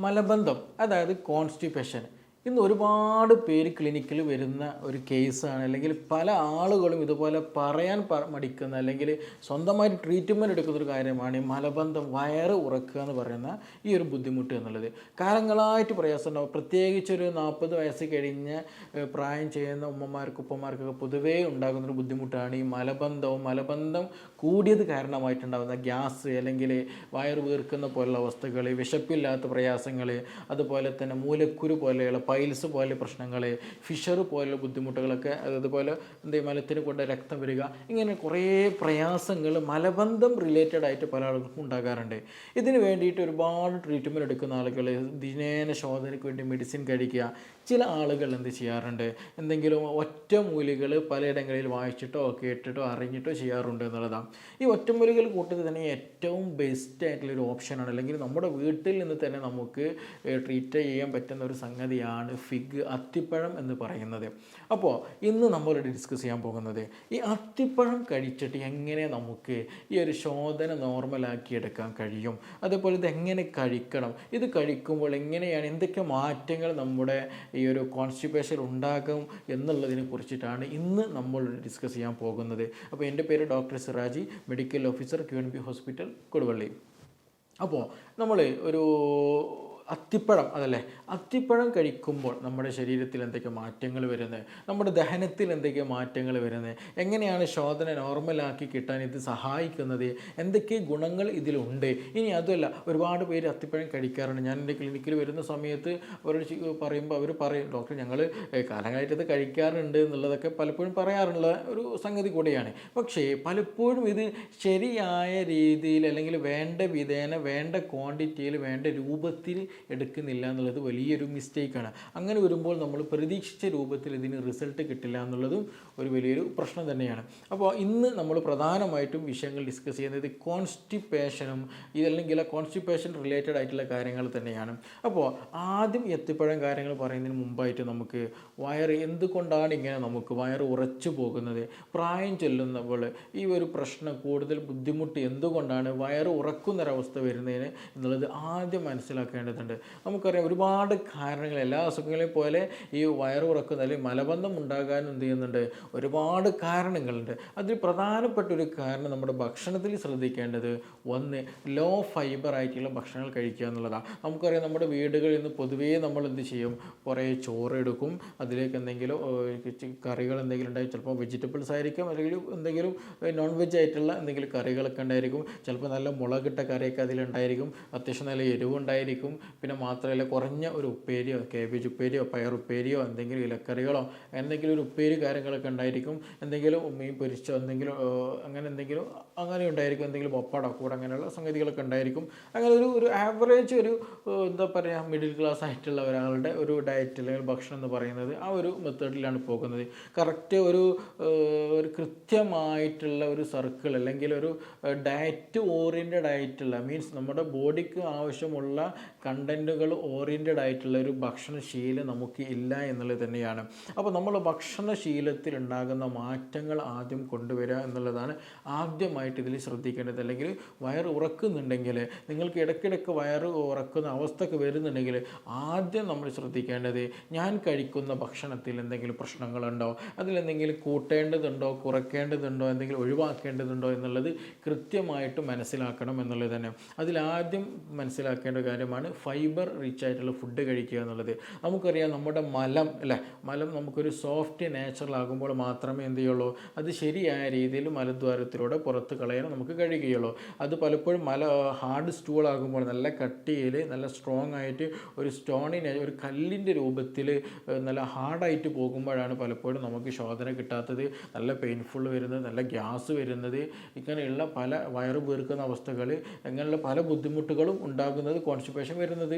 മലബന്ധം അതായത് കോൺസ്റ്റിപ്പേഷൻ ഇന്ന് ഒരുപാട് പേര് ക്ലിനിക്കിൽ വരുന്ന ഒരു കേസാണ്. അല്ലെങ്കിൽ പല ആളുകളും ഇതുപോലെ പറയാൻ മടിക്കുന്ന അല്ലെങ്കിൽ സ്വന്തമായിട്ട് ട്രീറ്റ്മെൻറ്റ് എടുക്കുന്നൊരു കാര്യമാണ് ഈ മലബന്ധം, വയറ് ഉറക്കുക എന്ന് പറയുന്ന ഈ ഒരു ബുദ്ധിമുട്ട് എന്നുള്ളത്. കാലങ്ങളായിട്ട് പ്രയാസം ഉണ്ടാവും. പ്രത്യേകിച്ചൊരു 40 വയസ്സ് കഴിഞ്ഞ് പ്രായം ചെയ്യുന്ന ഉപ്പമാർക്കൊക്കെ പൊതുവേ ഉണ്ടാകുന്നൊരു ബുദ്ധിമുട്ടാണ് ഈ മലബന്ധം കൂടിയത് കാരണമായിട്ടുണ്ടാകുന്ന ഗ്യാസ്, അല്ലെങ്കിൽ വയറ് വീർക്കുന്ന പോലുള്ള അവസ്ഥകൾ, വിശപ്പില്ലാത്ത പ്രയാസങ്ങൾ, അതുപോലെ തന്നെ മൂലക്കുരു പോലെയുള്ള പൈൽസ് പോലെ പ്രശ്നങ്ങൾ, ഫിഷർ പോലുള്ള ബുദ്ധിമുട്ടുകളൊക്കെ, അതുപോലെ മലത്തിന് കൊണ്ട് രക്തം വരിക, ഇങ്ങനെ കുറേ പ്രയാസങ്ങൾ മലബന്ധം റിലേറ്റഡ് ആയിട്ട് പല ആളുകൾക്കും ഉണ്ടാകാറുണ്ട്. ഇതിന് വേണ്ടിയിട്ട് ഒരുപാട് ട്രീറ്റ്മെൻറ്റ് എടുക്കുന്ന ആളുകൾ ദിനേന ശോധനയ്ക്ക് വേണ്ടി മെഡിസിൻ കഴിക്കുക. ചില ആളുകൾ എന്ത് ചെയ്യാറുണ്ട്, എന്തെങ്കിലും ഒറ്റമൂലികൾ പലയിടങ്ങളിൽ വായിച്ചിട്ടോ കേട്ടിട്ടോ അറിഞ്ഞിട്ടോ ചെയ്യാറുണ്ട് എന്നുള്ളതാണ്. ഈ ഒറ്റമൂലികൾ കൂട്ടത്തിൽ തന്നെ ഏറ്റവും ബെസ്റ്റ് ആയിട്ടുള്ളൊരു ഓപ്ഷനാണ്, അല്ലെങ്കിൽ നമ്മുടെ വീട്ടിൽ നിന്ന് തന്നെ നമുക്ക് ട്രീറ്റ് ചെയ്യാൻ പറ്റുന്ന ഒരു സംഗതിയാണ് ഫിഗ്, അത്തിപ്പഴം എന്ന് പറയുന്നത്. അപ്പോൾ ഇന്ന് നമ്മളിവിടെ ഡിസ്കസ് ചെയ്യാൻ പോകുന്നത് ഈ അത്തിപ്പഴം കഴിച്ചിട്ട് എങ്ങനെ നമുക്ക് ഈ ഒരു ശോധന നോർമലാക്കി എടുക്കാൻ കഴിയും, അതേപോലെ ഇത് എങ്ങനെ കഴിക്കണം, ഇത് കഴിക്കുമ്പോൾ എങ്ങനെയാണ്, എന്തൊക്കെ മാറ്റങ്ങൾ നമ്മുടെ ഈ ഒരു കോൺസ്റ്റിപ്പേഷൻ ഉണ്ടാകും എന്നുള്ളതിനെ കുറിച്ചിട്ടാണ് ഇന്ന് നമ്മൾ ഡിസ്കസ് ചെയ്യാൻ പോകുന്നത്. അപ്പോൾ എൻ്റെ പേര് doctor Siraji, medical officer QNB hospital Koduvally. അപ്പോൾ നമ്മൾ ഒരു അത്തിപ്പഴം അതല്ലേ, അത്തിപ്പഴം കഴിക്കുമ്പോൾ നമ്മുടെ ശരീരത്തിൽ എന്തൊക്കെ മാറ്റങ്ങൾ വരുന്നത്, നമ്മുടെ ദഹനത്തിൽ എന്തൊക്കെ മാറ്റങ്ങൾ വരുന്നത്, എങ്ങനെയാണ് ശോധന നോർമലാക്കി കിട്ടാൻ ഇത് സഹായിക്കുന്നത്, എന്തൊക്കെ ഗുണങ്ങൾ ഇതിലുണ്ട്. ഇനി അതുമല്ല, ഒരുപാട് പേര് അത്തിപ്പഴം കഴിക്കാറുണ്ട്. ഞാൻ എൻ്റെ ക്ലിനിക്കിൽ വരുന്ന സമയത്ത് അവരോട് പറയുമ്പോൾ അവർ പറയും, ഡോക്ടർ ഞങ്ങൾ കാലങ്ങളായിട്ട് ഇത് കഴിക്കാറുണ്ട് എന്നുള്ളതൊക്കെ പലപ്പോഴും പറയാറുള്ള ഒരു സംഗതി കൂടെയാണ്. പക്ഷേ പലപ്പോഴും ഇത് ശരിയായ രീതിയിൽ അല്ലെങ്കിൽ വേണ്ട വിധേന, വേണ്ട ക്വാണ്ടിറ്റിയിൽ, വേണ്ട രൂപത്തിൽ എടുക്കുന്നില്ല എന്നുള്ളത് വലിയൊരു മിസ്റ്റേക്കാണ്. അങ്ങനെ വരുമ്പോൾ നമ്മൾ പ്രതീക്ഷിച്ച രൂപത്തിൽ ഇതിന് റിസൾട്ട് കിട്ടില്ല എന്നുള്ളതും ഒരു വലിയൊരു പ്രശ്നം തന്നെയാണ്. അപ്പോൾ ഇന്ന് നമ്മൾ പ്രധാനമായിട്ടും വിഷയങ്ങൾ ഡിസ്കസ് ചെയ്യുന്നത് കോൺസ്റ്റിപ്പേഷനും ഇതല്ലെങ്കിൽ കോൺസ്റ്റിപ്പേഷൻ റിലേറ്റഡ് ആയിട്ടുള്ള കാര്യങ്ങൾ തന്നെയാണ്. അപ്പോൾ ആദ്യം എത്തിപ്പഴം കാര്യങ്ങൾ പറയുന്നതിന് മുമ്പായിട്ട് നമുക്ക് വയറ് എന്തുകൊണ്ടാണ് ഇങ്ങനെ നമുക്ക് വയറ് ഉറച്ചു പോകുന്നത്, പ്രായം ചെല്ലുന്നപ്പോൾ ഈ ഒരു പ്രശ്നം കൂടുതൽ ബുദ്ധിമുട്ട് എന്തുകൊണ്ടാണ് വയറ് ഉറക്കുന്നൊരവസ്ഥ വരുന്നതിന് എന്നുള്ളത് ആദ്യം മനസ്സിലാക്കേണ്ടതുണ്ട്. നമുക്കറിയാം ഒരുപാട് കാരണങ്ങൾ, എല്ലാ അസുഖങ്ങളെയും പോലെ ഈ വയറ് ഉറക്കുന്ന അല്ലെങ്കിൽ മലബന്ധം ഉണ്ടാകാൻ എന്ത് ചെയ്യുന്നുണ്ട്, ഒരുപാട് കാരണങ്ങളുണ്ട്. അതിൽ പ്രധാനപ്പെട്ട ഒരു കാരണം നമ്മുടെ ഭക്ഷണത്തിൽ ശ്രദ്ധിക്കേണ്ടത് ഒന്ന് ലോ ഫൈബർ ആയിട്ടുള്ള ഭക്ഷണങ്ങൾ കഴിക്കുക എന്നുള്ളതാണ്. നമുക്കറിയാം നമ്മുടെ വീടുകളിൽ നിന്ന് പൊതുവേ നമ്മൾ എന്ത് ചെയ്യും, കുറേ ചോറ് എടുക്കും, അതിലേക്ക് എന്തെങ്കിലും കറികൾ എന്തെങ്കിലും ഉണ്ടായി, ചിലപ്പോൾ വെജിറ്റബിൾസ് ആയിരിക്കും, അല്ലെങ്കിൽ എന്തെങ്കിലും നോൺ വെജ് ആയിട്ടുള്ള എന്തെങ്കിലും കറികളൊക്കെ ഉണ്ടായിരിക്കും, ചിലപ്പോൾ നല്ല മുളകിട്ട കറിയൊക്കെ അതിലുണ്ടായിരിക്കും, അത്യാവശ്യം നല്ല എരിവുണ്ടായിരിക്കും, പിന്നെ മാത്രമല്ല കുറഞ്ഞ ഒരു ഉപ്പേരിയോ, കേബേജ് ഉപ്പേരിയോ, പയർ ഉപ്പേരിയോ, എന്തെങ്കിലും ഇലക്കറികളോ, എന്തെങ്കിലും ഒരു ഉപ്പേരി കാര്യങ്ങളൊക്കെ ഉണ്ടായിരിക്കും, എന്തെങ്കിലും മീൻ പൊരിച്ചോ എന്തെങ്കിലും അങ്ങനെ ഉണ്ടായിരിക്കും, എന്തെങ്കിലും പപ്പട കൂടെ അങ്ങനെയുള്ള സംഗതികളൊക്കെ ഉണ്ടായിരിക്കും. അങ്ങനെ ഒരു ആവറേജ് ഒരു എന്താ പറയുക മിഡിൽ ക്ലാസ് ആയിട്ടുള്ള ഒരാളുടെ ഒരു ഡയറ്റ് അല്ലെങ്കിൽ ഭക്ഷണം എന്ന് പറയുന്നത് ആ ഒരു മെത്തേഡിലാണ് പോകുന്നത്. കറക്റ്റ് ഒരു കൃത്യമായിട്ടുള്ള ഒരു സർക്കിൾ അല്ലെങ്കിൽ ഒരു ഡയറ്റ് ഓറിയൻറ്റഡ് ആയിട്ടുള്ള മീൻസ് നമ്മുടെ ബോഡിക്ക് ആവശ്യമുള്ള കണ്ടൻറ്റുകൾ ഓറിയൻറ്റഡ് ആയിട്ടുള്ള ഒരു ഭക്ഷണശീലം നമുക്ക് ഇല്ല എന്നുള്ളത് തന്നെയാണ്. അപ്പോൾ നമ്മൾ ഭക്ഷണശീലത്തിൽ ഉണ്ടാകുന്ന മാറ്റങ്ങൾ ആദ്യം കൊണ്ടുവരിക എന്നുള്ളതാണ് ആദ്യമായിട്ട് ഇതിൽ ശ്രദ്ധിക്കേണ്ടത്. അല്ലെങ്കിൽ വയറ് ഉറക്കുന്നുണ്ടെങ്കിൽ, നിങ്ങൾക്ക് ഇടയ്ക്കിടയ്ക്ക് വയറ് ഉറക്കുന്ന അവസ്ഥയൊക്കെ വരുന്നുണ്ടെങ്കിൽ ആദ്യം നമ്മൾ ശ്രദ്ധിക്കേണ്ടത് ഞാൻ കഴിക്കുന്ന ഭക്ഷണത്തിൽ എന്തെങ്കിലും പ്രശ്നങ്ങളുണ്ടോ, അതിലെന്തെങ്കിലും കൂട്ടേണ്ടതുണ്ടോ, കുറയ്ക്കേണ്ടതുണ്ടോ, എന്തെങ്കിലും ഒഴിവാക്കേണ്ടതുണ്ടോ എന്നുള്ളത് കൃത്യമായിട്ട് മനസ്സിലാക്കണം എന്നുള്ളത് തന്നെ. അതിലാദ്യം മനസ്സിലാക്കേണ്ട കാര്യമാണ് ഫൈബർ റിച്ച് ആയിട്ടുള്ള ഫുഡ് കഴിക്കുക എന്നുള്ളത്. നമുക്കറിയാം നമ്മുടെ മലം നമുക്കൊരു സോഫ്റ്റ് നാച്ചുറൽ ആകുമ്പോൾ മാത്രമേ എന്ത് ചെയ്യുള്ളൂ, അത് ശരിയായ രീതിയിൽ മലദ്വാരത്തിലൂടെ പുറത്ത് കളയാൻ നമുക്ക് കഴിയുകയുള്ളൂ. അത് പലപ്പോഴും ഹാർഡ് സ്റ്റൂൾ ആകുമ്പോൾ നല്ല കട്ടിയിൽ നല്ല സ്ട്രോങ് ആയിട്ട് ഒരു സ്റ്റോണിനെ ഒരു കല്ലിൻ്റെ രൂപത്തിൽ നല്ല ഹാർഡായിട്ട് പോകുമ്പോഴാണ് പലപ്പോഴും നമുക്ക് ശോധന കിട്ടാത്തത്, നല്ല പെയിൻഫുൾ വരുന്നത്, നല്ല ഗ്യാസ് വരുന്നത്, ഇങ്ങനെയുള്ള പല വയറ് വീർക്കുന്ന അവസ്ഥകൾ, അങ്ങനെയുള്ള പല ബുദ്ധിമുട്ടുകളും ഉണ്ടാകുന്നത്, കോൺസ്റ്റിപ്പേഷൻ വരുന്നത്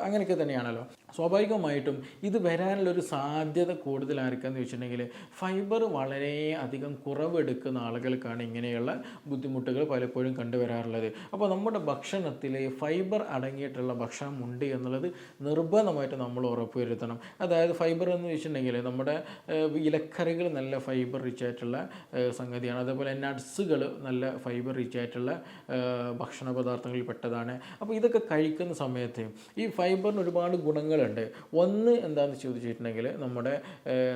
അങ്ങനെയൊക്കെ തന്നെയാണല്ലോ. സ്വാഭാവികമായിട്ടും ഇത് വരാനുള്ളൊരു സാധ്യത കൂടുതൽ ആർക്കാന്ന് വെച്ചിട്ടുണ്ടെങ്കിൽ ഫൈബർ വളരെ അധികം കുറവെടുക്കുന്ന ആളുകൾക്കാണ് ഇങ്ങനെയുള്ള ബുദ്ധിമുട്ടുകൾ പലപ്പോഴും കണ്ടുവരാറുള്ളത്. അപ്പോൾ നമ്മുടെ ഭക്ഷണത്തിൽ ഫൈബർ അടങ്ങിയിട്ടുള്ള ഭക്ഷണം ഉണ്ട് എന്നുള്ളത് നിർബന്ധമായിട്ട് നമ്മൾ ഉറപ്പുവരുത്തണം. അതായത് ഫൈബർ എന്ന് വെച്ചിട്ടുണ്ടെങ്കിൽ നമ്മുടെ ഇലക്കറികൾ നല്ല ഫൈബർ റിച്ച് ആയിട്ടുള്ള സംഗതിയാണ്. അതേപോലെ നട്ട്സുകൾ നല്ല ഫൈബർ റിച്ച് ആയിട്ടുള്ള ഭക്ഷണ പദാർത്ഥങ്ങളിൽ പെട്ടതാണ്. അപ്പോൾ ഇതൊക്കെ കഴിക്കുന്ന സമയത്ത് ചെയ്യും. ഈ ഫൈബറിന് ഒരുപാട് ഗുണങ്ങളുണ്ട്. ഒന്ന് എന്താണെന്ന് ചോദിച്ചിട്ടുണ്ടെങ്കിൽ നമ്മുടെ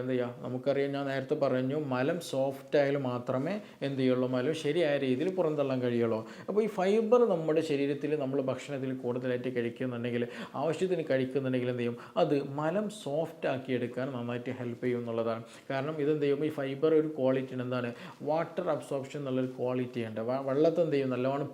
എന്താ ചെയ്യുക, നമുക്കറിയാം, ഞാൻ നേരത്തെ പറഞ്ഞു, മലം സോഫ്റ്റ് ആയാൽ മാത്രമേ എന്ത് ചെയ്യുള്ളൂ, മലം ശരിയായ രീതിയിൽ പുറന്തള്ളാൻ കഴിയുള്ളൂ. അപ്പോൾ ഈ ഫൈബർ നമ്മുടെ ശരീരത്തിൽ നമ്മൾ ഭക്ഷണത്തിൽ കൂടുതലായിട്ട് കഴിക്കുന്നുണ്ടെങ്കിൽ, ആവശ്യത്തിന് കഴിക്കുന്നുണ്ടെങ്കിൽ എന്ത് ചെയ്യും, അത് മലം സോഫ്റ്റ് ആക്കി എടുക്കാൻ നന്നായിട്ട് ഹെൽപ്പ് ചെയ്യും എന്നുള്ളതാണ്. കാരണം ഇതെന്ത് ചെയ്യും, ഈ ഫൈബർ ഒരു ക്വാളിറ്റി ഉണ്ട്, എന്താണ്, വാട്ടർ അബ്സോർപ്ഷൻ എന്നുള്ളൊരു ക്വാളിറ്റി ഉണ്ട്. വെള്ളത്തെ എന്ത് ചെയ്യും, നല്ലവണ്ണം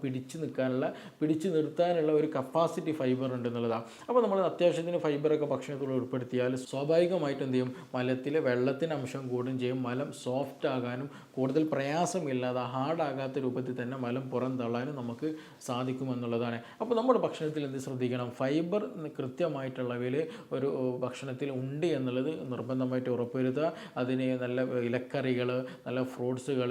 പിടിച്ചു നിർത്താനുള്ള ഒരു കപ്പാസിറ്റി ഫൈബർ ഉണ്ട് എന്നുള്ളതാണ്. അപ്പോൾ നമ്മൾ അത്യാവശ്യത്തിന് ഫൈബറൊക്കെ ഭക്ഷണത്തിൽ ഉൾപ്പെടുത്തിയാൽ സ്വാഭാവികമായിട്ടും എന്ത് ചെയ്യും, മലത്തിലെ വെള്ളത്തിൻ്റെ അംശം കൂടുകയും ചെയ്യും. മലം സോഫ്റ്റ് ആകാനും കൂടുതൽ പ്രയാസമില്ലാതെ ഹാർഡാകാത്ത രൂപത്തിൽ തന്നെ മലം പുറന്തള്ളാനും നമുക്ക് സാധിക്കുമെന്നുള്ളതാണ്. അപ്പോൾ നമ്മുടെ ഭക്ഷണത്തിൽ എന്ത് ശ്രദ്ധിക്കണം, ഫൈബർ കൃത്യമായിട്ടുള്ളവയിൽ ഒരു ഭക്ഷണത്തിൽ ഉണ്ട് എന്നുള്ളത് നിർബന്ധമായിട്ട് ഉറപ്പുവരുത്തുക. അതിന് നല്ല ഇലക്കറികൾ, നല്ല ഫ്രൂട്ട്സുകൾ,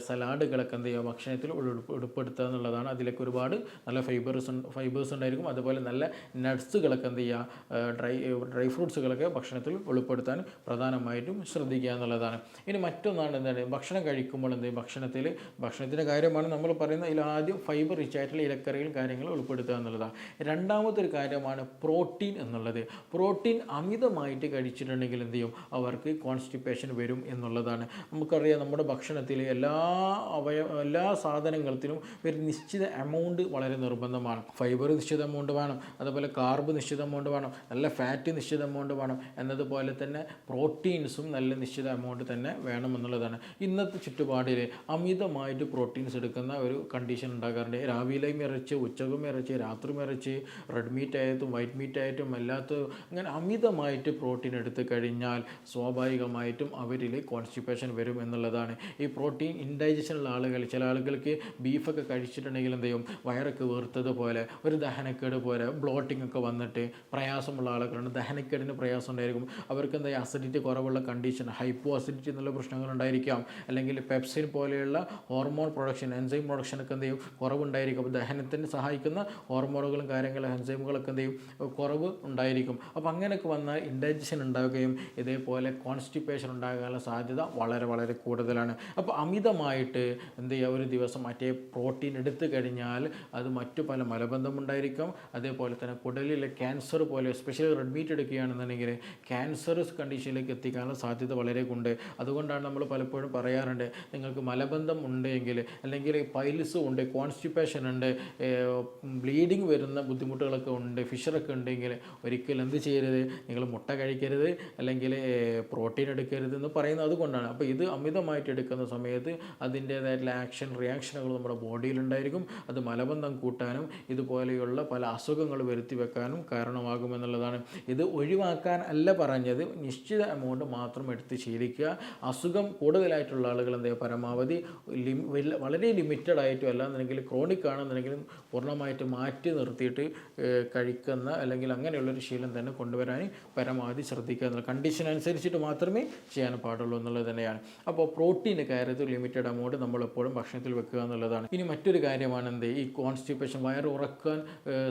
സലാഡുകളൊക്കെ എന്ത് ചെയ്യുക, ഭക്ഷണത്തിൽ ഉൾപ്പെടുത്തുക എന്നുള്ളതാണ്. അതിലൊക്കെ ഒരുപാട് നല്ല ഫൈബേഴ്സ് ഉണ്ടായിരിക്കും. അതുപോലെ നല്ല നട്ട്സുകളൊക്കെ എന്ത് ചെയ്യുക, ഡ്രൈ ഫ്രൂട്ട്സുകളൊക്കെ ഭക്ഷണത്തിൽ ഉൾപ്പെടുത്താൻ പ്രധാനമായിട്ടും ശ്രദ്ധിക്കുക എന്നുള്ളതാണ്. ഇനി മറ്റൊന്നാണ് എന്താണ്, ഭക്ഷണം കഴിക്കുമ്പോൾ എന്ത് ചെയ്യും, ഭക്ഷണത്തിൻ്റെ കാര്യമാണ് നമ്മൾ പറയുന്നത്. ഇതിൽ ആദ്യം ഫൈബർ റിച്ച് ആയിട്ടുള്ള ഇലക്കറികൾ കാര്യങ്ങൾ ഉൾപ്പെടുത്തുക എന്നുള്ളതാണ്. രണ്ടാമത്തെ ഒരു കാര്യമാണ് പ്രോട്ടീൻ എന്നുള്ളത്. പ്രോട്ടീൻ അമിതമായിട്ട് കഴിച്ചിട്ടുണ്ടെങ്കിൽ എന്ത് ചെയ്യും, അവർക്ക് കോൺസ്റ്റിപ്പേഷൻ വരും എന്നുള്ളതാണ്. നമുക്കറിയാം, നമ്മുടെ ഭക്ഷണത്തിൽ എല്ലാ സാധനങ്ങളിലും ഒരു നിശ്ചിത എമൗണ്ട് വളരെ നിർബന്ധമാണ്. ഫൈബർ നിശ്ചിത എമൗണ്ട് വേണം, അതുപോലെ കാർബ് നിശ്ചിത എമൗണ്ട് വേണം, നല്ല ഫാറ്റ് നിശ്ചിത എമൗണ്ട് വേണം, എന്നതുപോലെ തന്നെ പ്രോട്ടീൻസും നല്ല നിശ്ചിത എമൗണ്ട് തന്നെ വേണം എന്നുള്ളതാണ്. ഇന്നത്തെ ചുറ്റുപാടിൽ അമിതമായിട്ട് പ്രോട്ടീൻസ് എടുക്കുന്ന ഒരു കണ്ടീഷൻ ഉണ്ടാകാറുണ്ട്. രാവിലെയും ഇറച്ചി, ഉച്ചക്കും ഇറച്ചി, രാത്രിയും ഇറച്ചി, റെഡ് മീറ്റ് ആയിട്ടും വൈറ്റ് മീറ്റ് ആയിട്ടും അല്ലാത്തതും, അങ്ങനെ അമിതമായിട്ട് പ്രോട്ടീൻ എടുത്തു കഴിഞ്ഞാൽ സ്വാഭാവികമായിട്ടും അവരിൽ കോൺസ്റ്റിപ്പേഷൻ വരും എന്നുള്ളതാണ്. ഈ പ്രോട്ടീൻ ഇൻഡൈജഷനുള്ള ആളുകൾ, ചില ആളുകൾക്ക് ബീഫൊക്കെ കഴിച്ചിട്ടുണ്ടെങ്കിൽ എന്ത് ചെയ്യും, വയറൊക്കെ വീർത്തതുപോലെ, ഒരു ദഹനക്കേട് പോലെ, ബ്ലോട്ടിംഗ് ഒക്കെ വന്നിട്ട് പ്രയാസമുള്ള ആളുകളുണ്ട്. ദഹനക്കേടിന് പ്രയാസം ഉണ്ടായിരിക്കും. അവർക്ക് എന്താ, അസിഡിറ്റി കുറവുള്ള കണ്ടീഷൻ, ഹൈപ്പോ അസിഡിറ്റി എന്നുള്ള പ്രശ്നങ്ങൾ ഉണ്ടായിരിക്കാം. അല്ലെങ്കിൽ പെപ്സിൻ പോലെയുള്ള ഹോർമോൺ പ്രൊഡക്ഷൻ, എൻസൈം പ്രൊഡക്ഷനൊക്കെ എന്ത് ചെയ്യും, കുറവുണ്ടായിരിക്കും. അപ്പോൾ ദഹനത്തിന് സഹായിക്കുന്ന ഹോർമോണുകളും കാര്യങ്ങളും എൻസൈമുകളൊക്കെ എന്ത് ചെയ്യും, കുറവ് ഉണ്ടായിരിക്കും. അപ്പോൾ അങ്ങനെയൊക്കെ വന്നാൽ ഇൻഡൈജഷൻ ഉണ്ടാവുകയും ഇതേപോലെ കോൺസ്റ്റിപ്പേഷൻ ഉണ്ടാകാനുള്ള സാധ്യത വളരെ വളരെ കൂടുതലാണ്. അപ്പോൾ അമിതമായിട്ട് എന്ത് ചെയ്യുക, ഒരു ദിവസം മറ്റേ പ്രോട്ടീൻ എടുത്തു കഴിഞ്ഞാൽ അത് മറ്റു പല മലബന്ധം ഉണ്ടായിരിക്കും. അതേപോലെ തന്നെ കുടലിലെ ക്യാൻസർ പോലെ, എസ്പെഷ്യലി റെഡ് മീറ്റ് എടുക്കുകയാണെന്നുണ്ടെങ്കിൽ ക്യാൻസറസ് കണ്ടീഷനിലേക്ക് എത്തിക്കാനുള്ള സാധ്യത വളരെ ഉണ്ട്. അതുകൊണ്ടാണ് നമ്മൾ പലപ്പോഴും പറയാറുണ്ട്, നിങ്ങൾക്ക് മലബന്ധം ഉണ്ടെങ്കിൽ, അല്ലെങ്കിൽ പൈൽസ് ഉണ്ട്, കോൺസ്റ്റിപ്പേഷൻ ഉണ്ട്, ബ്ലീഡിങ് വരുന്ന ബുദ്ധിമുട്ടുകളൊക്കെ ഉണ്ട്, ഫിഷറൊക്കെ ഉണ്ടെങ്കിൽ ഒരിക്കലും എന്ത് ചെയ്യരുത്, നിങ്ങൾ മുട്ട കഴിക്കരുത്, അല്ലെങ്കിൽ പ്രോട്ടീൻ എടുക്കരുത് എന്ന് പറയുന്നത് അതുകൊണ്ടാണ്. അപ്പോൾ ഇത് അമിതമായിട്ട് എടുക്കുന്ന സമയത്ത് അതിൻ്റേതായിട്ടുള്ള റിയാക്ഷനുകൾ നമ്മുടെ ബോഡിയിലുണ്ടായിരിക്കും. അത് മലബന്ധം കൂട്ടാനും ഇതുപോലെയുള്ള പല അസുഖങ്ങൾ വരുത്തി വെക്കാനും കാരണമാകുമെന്നുള്ളതാണ്. ഇത് ഒഴിവാക്കാൻ അല്ല പറഞ്ഞത്, നിശ്ചിത എമൗണ്ട് മാത്രം എടുത്ത് ശീലിക്കുക. അസുഖം കൂടുതലായിട്ടുള്ള ആളുകൾ എന്ത് ചെയ്യുക, പരമാവധി വളരെ ലിമിറ്റഡ് ആയിട്ടും അല്ലാന്നുണ്ടെങ്കിൽ ക്രോണിക് ആണെന്നുണ്ടെങ്കിലും പൂർണ്ണമായിട്ട് മാറ്റി നിർത്തിയിട്ട് കഴിക്കുന്ന, അല്ലെങ്കിൽ അങ്ങനെയുള്ളൊരു ശീലം തന്നെ കൊണ്ടുവരാൻ പരമാവധി ശ്രദ്ധിക്കുക എന്നുള്ള കണ്ടീഷൻ അനുസരിച്ചിട്ട് മാത്രമേ ചെയ്യാൻ പാടുള്ളൂ എന്നുള്ളത് തന്നെയാണ്. അപ്പോൾ പ്രോട്ടീൻ്റെ കാര്യത്തിൽ ലിമിറ്റഡ് എമൗണ്ട് നമ്മളെപ്പോഴും ഭക്ഷണത്തിൽ വെക്കുക എന്നുള്ളതാണ്. ഇനി മറ്റൊരു കാര്യമാണ് എന്ത്, ഈ കോൺസ്റ്റിപ്പേഷൻ വയറ് ഉറക്കാൻ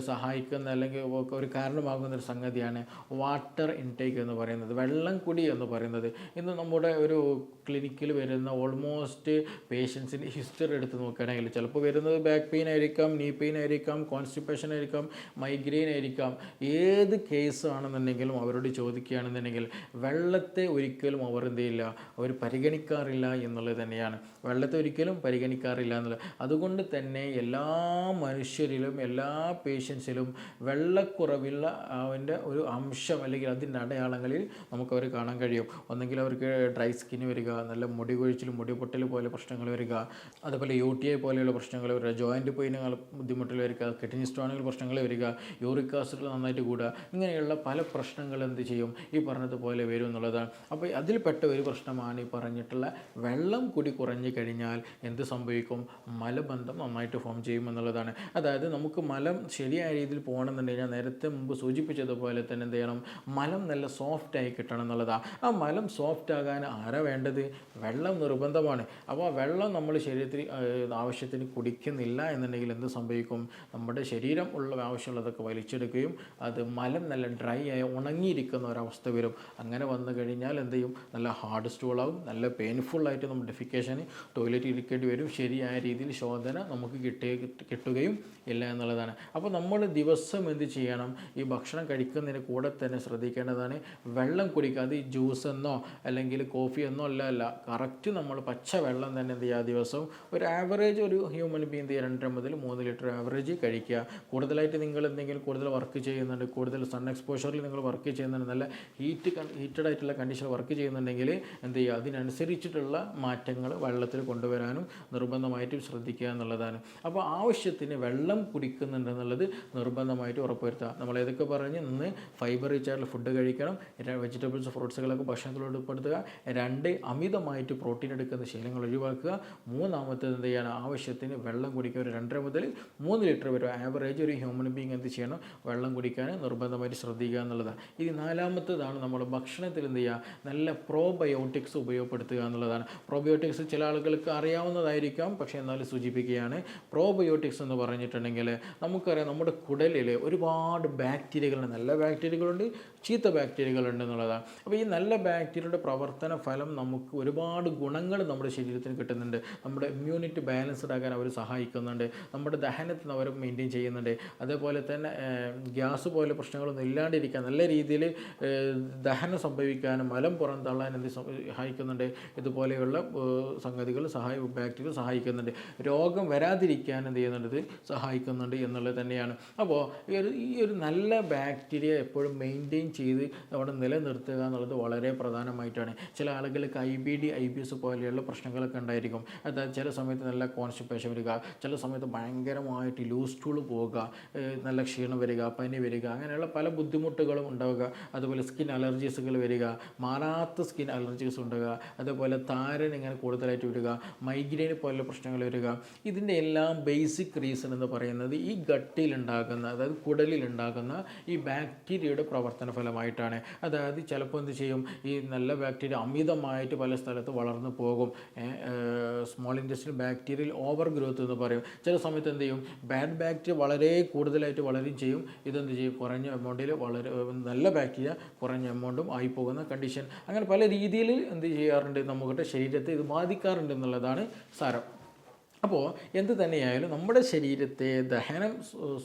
സഹായിക്കുന്ന, അല്ലെങ്കിൽ ഒരു കാരണമാകുന്ന ഒരു സംഗതിയാണ് വാട്ടർ ഇൻടേക്ക് എന്ന് പറയുന്നത്, വെള്ളം കുടി എന്ന് പറയുന്നത്. ഇന്ന് നമ്മുടെ ഒരു ക്ലിനിക്കിൽ വരുന്ന ഓൾമോസ്റ്റ് പേഷ്യൻസിൻ്റെ ഹിസ്റ്ററി എടുത്ത് നോക്കുകയാണെങ്കിൽ ചിലപ്പോൾ വരുന്നത് ബാക്ക് പെയിൻ ആയിരിക്കാം, നീ പെയിൻ ആയിരിക്കാം, കോൺസ്റ്റിപ്പേഷൻ ആയിരിക്കാം, മൈഗ്രെയിൻ ആയിരിക്കാം. ഏത് കേസ് ആണെന്നുണ്ടെങ്കിലും അവരോട് ചോദിക്കുകയാണെന്നുണ്ടെങ്കിൽ വെള്ളത്തെ ഒരിക്കലും അവർ എന്ത് ചെയ്യില്ല, അവർ പരിഗണിക്കാറില്ല എന്നുള്ളത് തന്നെയാണ്. വെള്ളത്തെ ഒരിക്കലും പരിഗണിക്കാറില്ല എന്നുള്ളത്. അതുകൊണ്ട് തന്നെ എല്ലാ മനുഷ്യരിലും എല്ലാ പേഷ്യൻസിലും വെള്ളക്കുറവുള്ള അവൻ്റെ ഒരു അംശം, അല്ലെങ്കിൽ അതിൻ്റെ അടയാളങ്ങളിൽ നമുക്കവർ കാണാൻ കഴിയും. ഒന്നെങ്കിൽ അവർക്ക് ഡ്രൈ സ്കിൻ വരിക, നല്ല മുടി കൊഴിച്ചിൽ, മുടി പൊട്ടൽ പോലെ പ്രശ്നങ്ങൾ വരിക, അതുപോലെ UTI പോലെയുള്ള പ്രശ്നങ്ങൾ വരിക, ജോയിൻറ്റ് പെയിനുകൾ ബുദ്ധിമുട്ടിൽ വരിക, കിഡ്നി സ്റ്റോണുകൾ പ്രശ്നങ്ങൾ വരിക, യൂറിക് ആസിഡ് നന്നായിട്ട് കൂടുക, ഇങ്ങനെയുള്ള പല പ്രശ്നങ്ങൾ എന്ത് ചെയ്യും, ഈ പറഞ്ഞതുപോലെ വരും എന്നുള്ളതാണ്. അപ്പോൾ അതിൽപ്പെട്ട ഒരു പ്രശ്നമാണ് ഈ പറഞ്ഞിട്ടുള്ള വെള്ളം കൂടി കുറഞ്ഞു കഴിഞ്ഞാൽ എന്ത് സംഭവിക്കും, മലബന്ധം നന്നായിട്ട് ഫോം ചെയ്യുമെന്നുള്ളതാണ്. അതായത് നമുക്ക് മലം ശരിയായ രീതിയിൽ പോകണമെന്നുണ്ടെങ്കിൽ ഞാൻ നേരത്തെ മുമ്പ് സൂചിപ്പിച്ചതുപോലെ തന്നെ എന്ത് ചെയ്യണം, മലം നല്ല സോഫ്റ്റായി കിട്ടണം എന്നുള്ളതാണ്. ആ മലം സോഫ്റ്റ് ആകാൻ ആരാ വേണ്ടത്, വെള്ളം നിർബന്ധമാണ്. അപ്പോൾ ആ വെള്ളം നമ്മൾ ശരീരത്തിൽ ആവശ്യത്തിന് കുടിക്കുന്നില്ല എന്നുണ്ടെങ്കിൽ എന്ത് സംഭവിക്കും, നമ്മുടെ ശരീരം ഉള്ള ആവശ്യമുള്ളതൊക്കെ വലിച്ചെടുക്കുകയും അത് മലം നല്ല ഡ്രൈ ആയി ഉണങ്ങിയിരിക്കുന്ന ഒരവസ്ഥ വരും. അങ്ങനെ വന്നു കഴിഞ്ഞാൽ എന്ത് ചെയ്യും, നല്ല ഹാർഡ് സ്റ്റൂളാവും, നല്ല പെയിൻഫുള്ളായിട്ട് നമ്മൾ ഡെഫിക്കേഷന് ടോയ്ലറ്റ് ഇരിക്കേണ്ടി വരും, ശരിയായ രീതിയിൽ ശോധന നമുക്ക് കിട്ടുകയും ഇല്ല എന്നുള്ളതാണ്. അപ്പോൾ നമ്മൾ ദിവസം ദിവസം എന്ത് ചെയ്യണം, ഈ ഭക്ഷണം കഴിക്കുന്നതിന് കൂടെ തന്നെ ശ്രദ്ധിക്കേണ്ടതാണ് വെള്ളം കുടിക്കുക. അത് ഈ ജ്യൂസ് എന്നോ അല്ലെങ്കിൽ കോഫി എന്നോ അല്ല, കറക്റ്റ് നമ്മൾ പച്ച വെള്ളം തന്നെ എന്ത് ചെയ്യുക, ദിവസവും ഒരു ആവറേജ് ഒരു ഹ്യൂമൻ ബീങ് 2 മുതൽ 3 ലിറ്റർ ആവറേജ് കഴിക്കുക. കൂടുതലായിട്ട് നിങ്ങൾ എന്തെങ്കിലും കൂടുതൽ വർക്ക് ചെയ്യുന്നുണ്ട്, കൂടുതൽ സൺ എക്സ്പോഷറിൽ നിങ്ങൾ വർക്ക് ചെയ്യുന്നുണ്ട്, നല്ല ഹീറ്റഡ് ആയിട്ടുള്ള കണ്ടീഷനിൽ വർക്ക് ചെയ്യുന്നുണ്ടെങ്കിൽ എന്ത് ചെയ്യുക, അതിനനുസരിച്ചിട്ടുള്ള മാറ്റങ്ങൾ വെള്ളത്തിൽ കൊണ്ടുവരാനും നിർബന്ധമായിട്ടും ശ്രദ്ധിക്കുക എന്നുള്ളതാണ്. അപ്പോൾ ആവശ്യത്തിന് വെള്ളം കുടിക്കുന്നുണ്ടെന്നുള്ളത് നിർബന്ധമായിട്ട് ഉറപ്പുവരുത്തുക. നമ്മൾ ഏതൊക്കെ പറഞ്ഞ്, ഇന്ന് ഫൈബർ റിച്ച് ആയിട്ടുള്ള ഫുഡ് കഴിക്കണം, വെജിറ്റബിൾസ് ഫ്രൂട്ട്സുകളൊക്കെ ഭക്ഷണത്തിൽ ഉൾപ്പെടുത്തുക, 2 അമിതമായിട്ട് പ്രോട്ടീൻ എടുക്കുന്ന ശീലങ്ങൾ ഒഴിവാക്കുക, 3ാമത്തേത് എന്ത് ചെയ്യണം, ആവശ്യത്തിന് വെള്ളം കുടിക്കുക. ഒരു 2.5 മുതൽ 3 ലിറ്റർ വരെ ആവറേജ് ഒരു ഹ്യൂമൻ ബീങ് എന്ത് ചെയ്യണം, വെള്ളം കുടിക്കാൻ നിർബന്ധമായിട്ട് ശ്രദ്ധിക്കുക എന്നുള്ളതാണ്. ഇനി 4ാമത്തേതാണ് നമ്മൾ ഭക്ഷണത്തിൽ എന്ത് ചെയ്യുക, നല്ല പ്രോബയോട്ടിക്സ് ഉപയോഗപ്പെടുത്തുക എന്നുള്ളതാണ്. പ്രോബയോട്ടിക്സ് ചില ആളുകൾക്ക് അറിയാവുന്നതായിരിക്കാം, പക്ഷേ എന്നാലും സൂചിപ്പിക്കുകയാണ്. പ്രോബയോട്ടിക്സ് എന്ന് പറഞ്ഞിട്ടുണ്ടെങ്കിൽ നമുക്കറിയാം, നമ്മുടെ കുടലിൽ ഒരുപാട് ബാക്ടീരിയകളുണ്ട്, നല്ല ബാക്ടീരിയകളുണ്ട്, ചീത്ത ബാക്ടീരിയകളുണ്ട് എന്നുള്ളതാണ്. അപ്പോൾ ഈ നല്ല ബാക്ടീരിയയുടെ പ്രവർത്തന ഫലം നമുക്ക് ഒരുപാട് ഗുണങ്ങൾ നമ്മുടെ ശരീരത്തിന് കിട്ടുന്നുണ്ട്. നമ്മുടെ ഇമ്മ്യൂണിറ്റി ബാലൻസ്ഡ് ആക്കാൻ അവർ സഹായിക്കുന്നുണ്ട്, നമ്മുടെ ദഹനത്തിന് അവർ മെയിൻറ്റെയിൻ ചെയ്യുന്നുണ്ട്. അതേപോലെ തന്നെ ഗ്യാസ് പോലെ പ്രശ്നങ്ങളൊന്നും ഇല്ലാണ്ടിരിക്കാൻ, നല്ല രീതിയിൽ ദഹനം സംഭവിക്കാനും മലം പുറന്തള്ളാൻ എന്ത് സഹായിക്കുന്നുണ്ട്, ഇതുപോലെയുള്ള സംഗതികൾ ബാക്ടീരിയ സഹായിക്കുന്നുണ്ട്. രോഗം വരാതിരിക്കാൻ എന്ത് ചെയ്യുന്നുണ്ട്, ഇത് സഹായിക്കുന്നുണ്ട് എന്നുള്ളത് തന്നെയാണ്. അപ്പോൾ ഈ ഒരു നല്ല ബാക്ടീരിയ എപ്പോഴും മെയിൻറ്റെയിൻ ചെയ്ത് അവിടെ നിലനിർത്തുക എന്നുള്ളത് വളരെ പ്രധാനമായിട്ടാണ്. ചില ആളുകൾക്ക് IBD IBS പോലെയുള്ള പ്രശ്നങ്ങളൊക്കെ ഉണ്ടായിരിക്കും. അതായത് ചില സമയത്ത് നല്ല കോൺസ്റ്റിപ്പേഷൻ വരിക, ചില സമയത്ത് ഭയങ്കരമായിട്ട് ലൂസ് സ്റ്റൂൾ പോവുക, നല്ല ക്ഷീണം വരിക, പനി വരിക, അങ്ങനെയുള്ള പല ബുദ്ധിമുട്ടുകളും ഉണ്ടാവുക. അതുപോലെ സ്കിൻ അലർജീസുകൾ വരിക, മാറാത്ത സ്കിൻ അലർജീസ് ഉണ്ടാവുക, അതേപോലെ താരൻ ഇങ്ങനെ കൂടുതലായിട്ട് വരിക, മൈഗ്രെയിൻ പോലുള്ള പ്രശ്നങ്ങൾ വരിക. ഇതിൻ്റെ എല്ലാം ബേസിക് റീസൺ എന്ന് പറയുന്നത് ഈ ഗട്ടിലുണ്ടാകുന്ന, അതായത് കുടലിലുണ്ടാകുന്ന ഈ ബാക്ടീരിയയുടെ പ്രവർത്തന ഫലമായിട്ടാണ്. അതായത് ചിലപ്പോൾ എന്ത് ചെയ്യും, ഈ നല്ല ബാക്ടീരിയ അമിതമായിട്ട് പല സ്ഥലത്ത് വളർന്നു പോകും. സ്മോൾ ഇൻറ്റെസ്റ്റൈൻ ബാക്ടീരിയൽ ഓവർ ഗ്രോത്ത് എന്ന് പറയും. ചില സമയത്ത് എന്ത് ചെയ്യും, ബാഡ് ബാക്ടീരിയ വളരെ കൂടുതലായിട്ട് വളരുകയും ചെയ്യും. ഇതെന്ത് ചെയ്യും, കുറഞ്ഞ എമൗണ്ടിൽ നല്ല ബാക്ടീരിയ കുറഞ്ഞ എമൗണ്ടും ആയി പോകുന്ന കണ്ടീഷൻ. അങ്ങനെ പല രീതിയിൽ എന്ത് ചെയ്യാറുണ്ട്, നമ്മുടെ ശരീരത്തെ ഇത് ബാധിക്കാറുണ്ട് എന്നുള്ളതാണ് സാരം. അപ്പോൾ എന്ത് തന്നെയായാലും നമ്മുടെ ശരീരത്തെ ദഹനം